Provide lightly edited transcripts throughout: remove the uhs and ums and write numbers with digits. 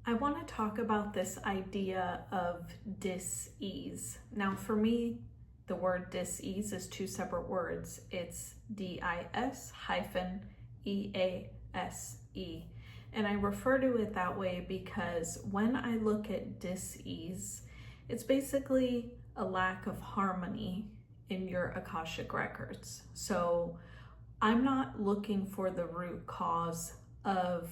I want to talk about this idea of dis-ease. Now, for me, the word dis-ease is two separate words. It's DIS-EASE. And I refer to it that way because when I look at dis-ease, it's basically a lack of harmony in your Akashic Records. So I'm not looking for the root cause of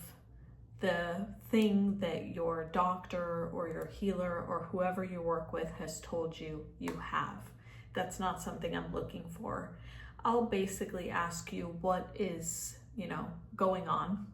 the thing that your doctor or your healer or whoever you work with has told you you have. That's not something I'm looking for. I'll basically ask you what is, going on,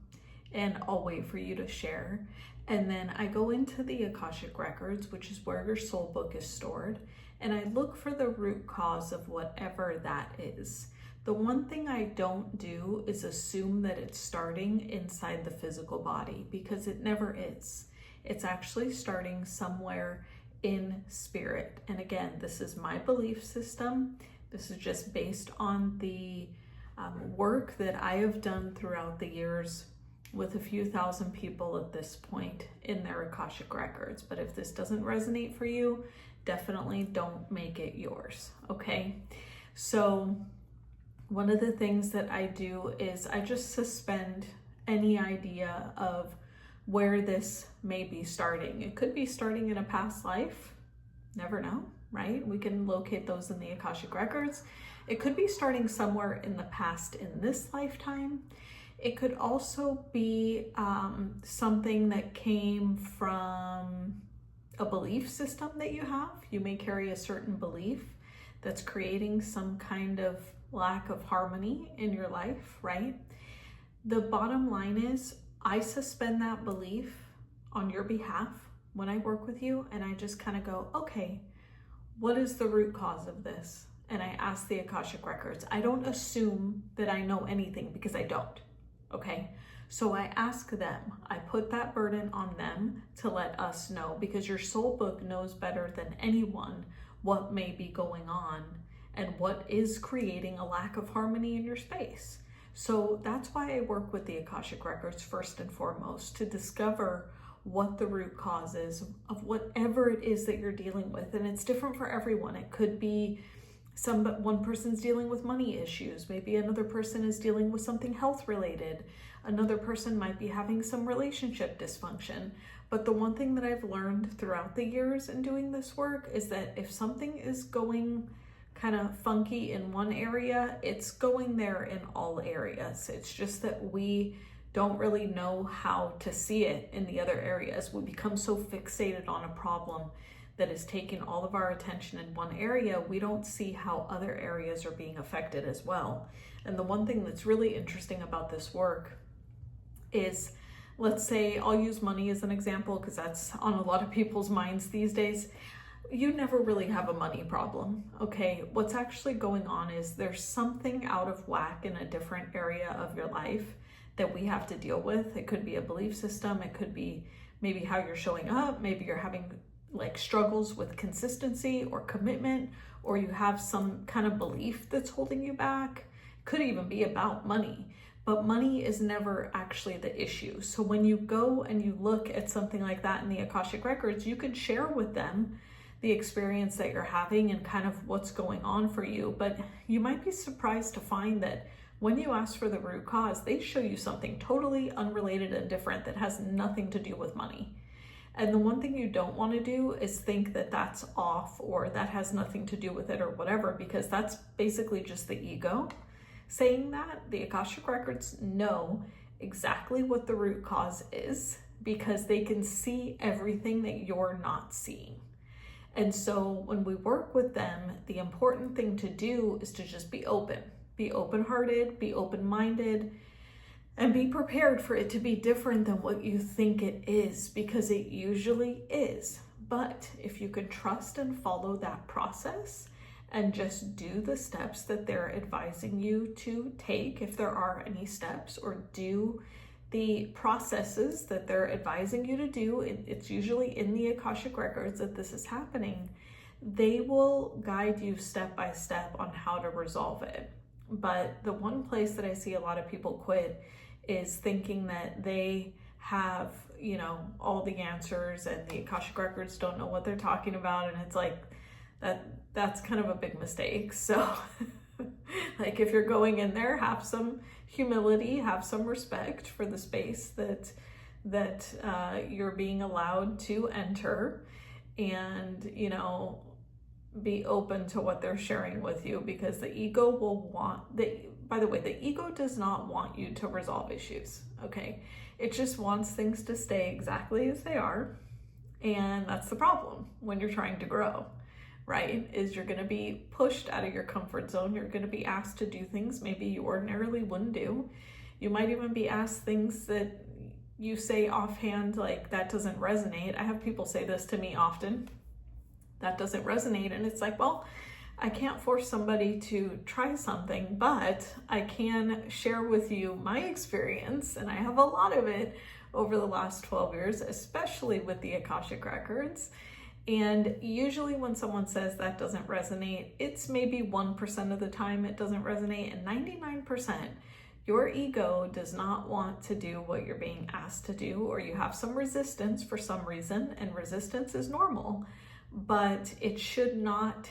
and I'll wait for you to share. And then I go into the Akashic Records, which is where your soul book is stored, and I look for the root cause of whatever that is. The one thing I don't do is assume that it's starting inside the physical body, because it never is. It's actually starting somewhere in spirit. And again, this is my belief system. This is just based on the work that I have done throughout the years with a few thousand people at this point in their Akashic Records. But if this doesn't resonate for you, definitely don't make it yours, okay? So one of the things that I do is I just suspend any idea of where this may be starting. It could be starting in a past life, never know, right? We can locate those in the Akashic Records. It could be starting somewhere in the past in this lifetime. It could also be something that came from a belief system that you have. You may carry a certain belief that's creating some kind of lack of harmony in your life, right? The bottom line is I suspend that belief on your behalf when I work with you, and I just kind of go, okay, what is the root cause of this? And I ask the Akashic Records. I don't assume that I know anything, because I don't, okay? So I ask them, I put that burden on them to let us know, because your soul book knows better than anyone what may be going on and what is creating a lack of harmony in your space. So that's why I work with the Akashic Records first and foremost, to discover what the root cause is of whatever it is that you're dealing with. And it's different for everyone. It could be one person's dealing with money issues. Maybe another person is dealing with something health related. Another person might be having some relationship dysfunction. But the one thing that I've learned throughout the years in doing this work is that if something is going kind of funky in one area, it's going there in all areas. It's just that we don't really know how to see it in the other areas. We become so fixated on a problem that is taking all of our attention in one area, we don't see how other areas are being affected as well. And the one thing that's really interesting about this work is, let's say, I'll use money as an example because that's on a lot of people's minds these days. You never really have a money problem, okay? What's actually going on is there's something out of whack in a different area of your life that we have to deal with. It could be a belief system. It could be maybe how you're showing up. Maybe you're having like struggles with consistency or commitment, or you have some kind of belief that's holding you back. Could even be about money, but money is never actually the issue. So when you go and you look at something like that in the Akashic Records, you can share with them the experience that you're having and kind of what's going on for you. But you might be surprised to find that when you ask for the root cause, they show you something totally unrelated and different that has nothing to do with money. And the one thing you don't want to do is think that that's off or that has nothing to do with it or whatever, because that's basically just the ego saying that. The Akashic Records know exactly what the root cause is because they can see everything that you're not seeing. And so when we work with them, the important thing to do is to just be open-hearted, be open-minded, and be prepared for it to be different than what you think it is, because it usually is. But if you can trust and follow that process and just do the steps that they're advising you to take, if there are any steps, or do the processes that they're advising you to do, it's usually in the Akashic Records that this is happening, they will guide you step by step on how to resolve it. But the one place that I see a lot of people quit is thinking that they have, you know, all the answers, and the Akashic Records don't know what they're talking about. And it's like, that's kind of a big mistake. So like, if you're going in there, have some humility, have some respect for the space that you're being allowed to enter, and, you know, be open to what they're sharing with you, because the ego will by the way, the ego does not want you to resolve issues, okay? It just wants things to stay exactly as they are. And that's the problem when you're trying to grow, right? Is you're going to be pushed out of your comfort zone. You're going to be asked to do things maybe you ordinarily wouldn't do. You might even be asked things that you say offhand, like, that doesn't resonate. I have people say this to me often, that doesn't resonate. And it's like, well, I can't force somebody to try something, but I can share with you my experience, and I have a lot of it over the last 12 years, especially with the Akashic Records. And usually when someone says that doesn't resonate, it's maybe 1% of the time it doesn't resonate, and 99%, your ego does not want to do what you're being asked to do, or you have some resistance for some reason, and resistance is normal, but it should not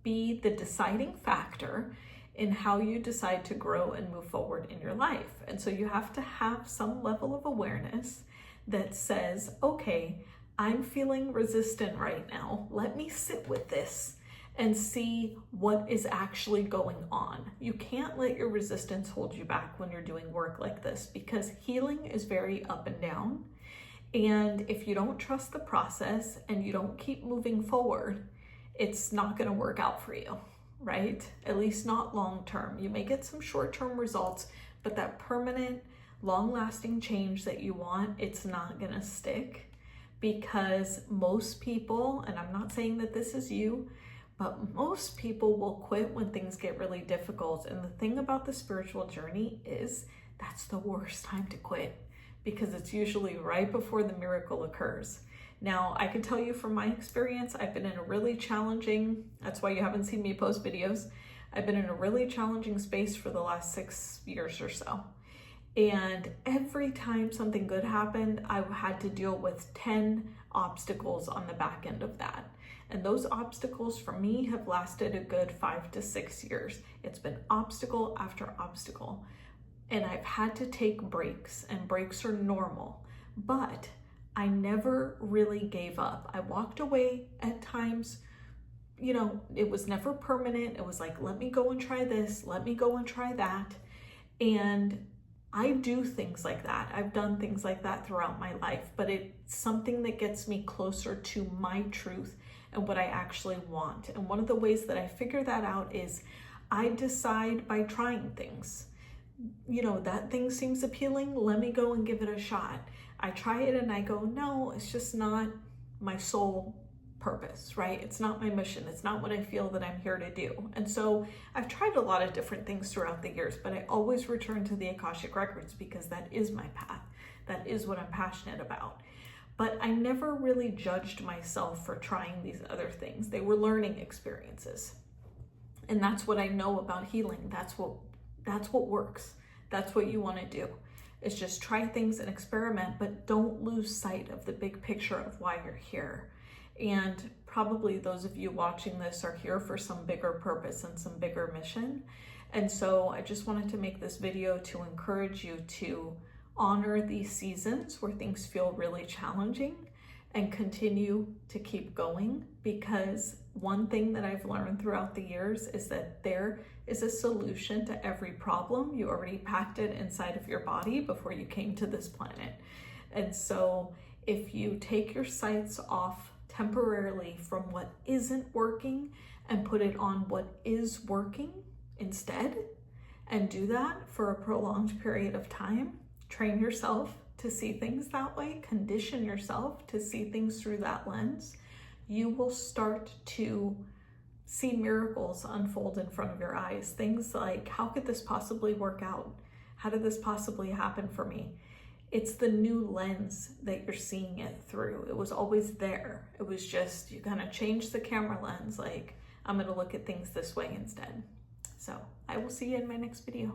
be the deciding factor in how you decide to grow and move forward in your life. And so you have to have some level of awareness that says, okay, I'm feeling resistant right now. Let me sit with this and see what is actually going on. You can't let your resistance hold you back when you're doing work like this, because healing is very up and down. And if you don't trust the process and you don't keep moving forward, it's not going to work out for you, right? At least not long term. You may get some short-term results, but that permanent, long-lasting change that you want, it's not going to stick, because most people, and I'm not saying that this is you, but most people will quit when things get really difficult. And the thing about the spiritual journey is that's the worst time to quit, because it's usually right before the miracle occurs. Now, I can tell you from my experience, I've been in a really challenging, that's why you haven't seen me post videos. I've been in a really challenging space for the last 6 years or so. And every time something good happened, I had to deal with 10 obstacles on the back end of that. And those obstacles for me have lasted a good 5 to 6 years. It's been obstacle after obstacle. And I've had to take breaks, and breaks are normal. But I never really gave up. I walked away at times, you know, it was never permanent. It was like, let me go and try this, let me go and try that. And I do things like that. I've done things like that throughout my life, but it's something that gets me closer to my truth and what I actually want. And one of the ways that I figure that out is I decide by trying things. You know, that thing seems appealing, let me go and give it a shot. I try it and I go, no, it's just not my sole purpose, right? It's not my mission. It's not what I feel that I'm here to do. And so I've tried a lot of different things throughout the years, but I always return to the Akashic Records because that is my path. That is what I'm passionate about. But I never really judged myself for trying these other things. They were learning experiences. And that's what I know about healing. That's what works. That's what you want to do. Is just try things and experiment, but don't lose sight of the big picture of why you're here. And probably those of you watching this are here for some bigger purpose and some bigger mission. And so I just wanted to make this video to encourage you to honor these seasons where things feel really challenging and continue to keep going, because one thing that I've learned throughout the years is that there is a solution to every problem. You already packed it inside of your body before you came to this planet. And so if you take your sights off temporarily from what isn't working and put it on what is working instead, and do that for a prolonged period of time, train yourself to see things that way, condition yourself to see things through that lens, you will start to see miracles unfold in front of your eyes. Things like, how could this possibly work out? How did this possibly happen for me? It's the new lens that you're seeing it through. It was always there. It was just, you kind of change the camera lens, like, I'm going to look at things this way instead. So I will see you in my next video.